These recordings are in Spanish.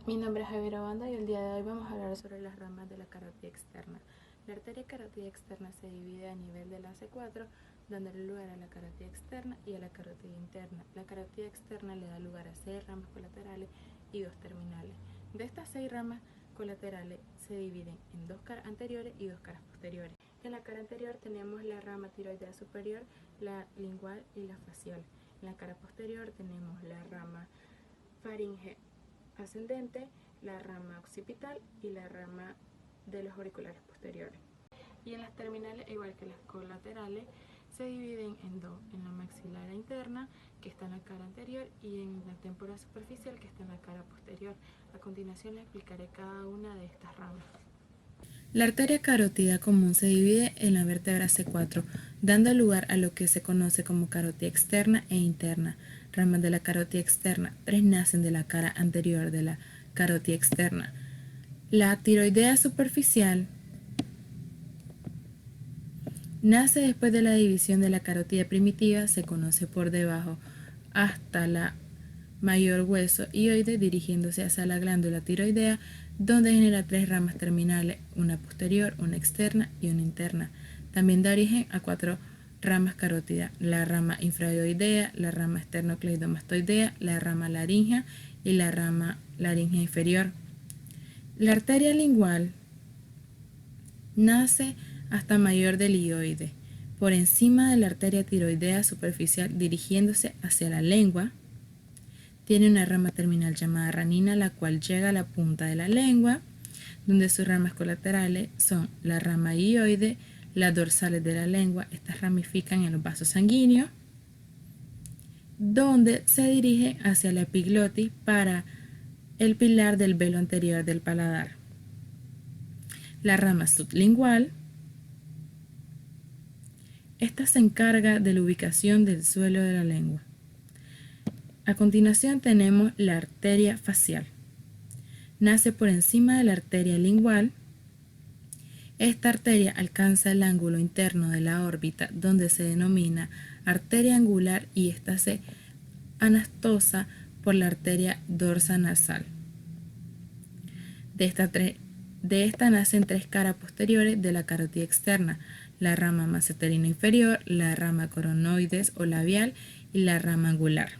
Mi nombre es Javier Obanda y el día de hoy vamos a hablar sobre las ramas de la carótida externa. La arteria carótida externa se divide a nivel de la C4, dándole lugar a la carótida externa y a la carótida interna. La carótida externa le da lugar a 6 ramas colaterales y 2 terminales. De estas 6 ramas colaterales se dividen en 2 caras anteriores y 2 caras posteriores. En la cara anterior tenemos la rama tiroidea superior, la lingual y la facial. En la cara posterior tenemos la rama faringe ascendente, la rama occipital y la rama de los auriculares posteriores. Y en las terminales, igual que las colaterales, se dividen en dos: en la maxilar interna, que está en la cara anterior, y en la temporal superficial, que está en la cara posterior. A continuación les explicaré cada una de estas ramas. La arteria carótida común se divide en la vértebra C4, dando lugar a lo que se conoce como carótida externa e interna. Ramas de la carótida externa: 3 nacen de la cara anterior de la carótida externa. La tiroidea superficial nace después de la división de la carótida primitiva, se conoce por debajo hasta la mayor hueso hioide, dirigiéndose hacia la glándula tiroidea, donde genera 3 ramas terminales, una posterior, una externa y una interna. También da origen a 4 ramas carótidas: la rama infrahioidea, la rama esternocleidomastoidea, la rama laringea y la rama laringea inferior. La arteria lingual nace hasta mayor del hioide, por encima de la arteria tiroidea superficial, dirigiéndose hacia la lengua. Tiene una rama terminal llamada ranina, la cual llega a la punta de la lengua, donde sus ramas colaterales son la rama hioide, las dorsales de la lengua. Estas ramifican en los vasos sanguíneos, donde se dirige hacia la epiglotis para el pilar del velo anterior del paladar. La rama sublingual, esta se encarga de la ubicación del suelo de la lengua. A continuación tenemos la arteria facial. Nace por encima de la arteria lingual. Esta arteria alcanza el ángulo interno de la órbita, donde se denomina arteria angular, y esta se anastosa por la arteria dorsanasal. De esta nacen 3 caras posteriores de la carótida externa: la rama masseterina inferior, la rama coronoides o labial y la rama angular.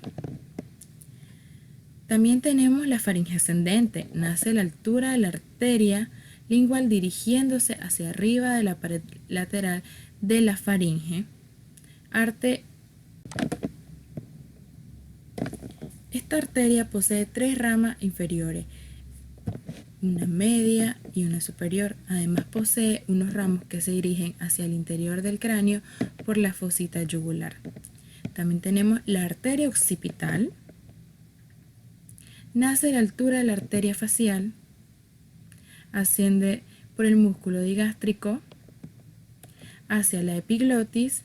También tenemos la faringe ascendente. Nace a la altura de la arteria lingual, dirigiéndose hacia arriba de la pared lateral de la faringe. Esta arteria posee 3 ramas inferiores, una media y una superior. Además posee unos ramos que se dirigen hacia el interior del cráneo por la fosita yugular. También tenemos la arteria occipital. Nace a la altura de la arteria facial, asciende por el músculo digástrico hacia la epiglotis,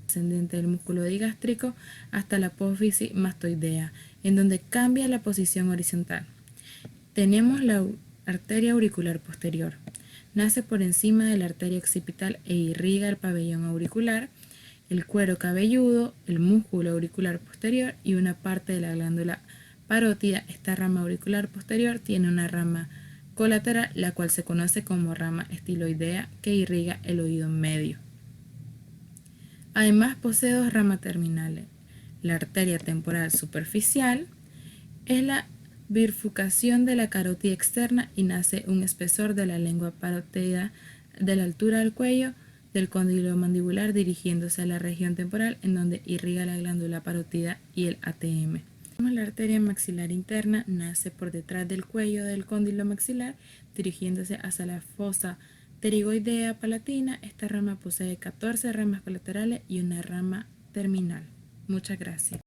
ascendente del músculo digástrico hasta la apófisis mastoidea, en donde cambia la posición horizontal. Tenemos la arteria auricular posterior. Nace por encima de la arteria occipital e irriga el pabellón auricular, el cuero cabelludo, el músculo auricular posterior y una parte de la glándula parótida. Esta rama auricular posterior tiene una rama colateral, la cual se conoce como rama estiloidea, que irriga el oído medio. Además posee 2 ramas terminales. La arteria temporal superficial es la bifurcación de la carótida externa y nace un espesor de la lengua parótida de la altura del cuello del cóndilo mandibular, dirigiéndose a la región temporal, en donde irriga la glándula parótida y el ATM. La arteria maxilar interna nace por detrás del cuello del cóndilo maxilar, dirigiéndose hacia la fosa pterigoidea palatina. Esta rama posee 14 ramas colaterales y una rama terminal. Muchas gracias.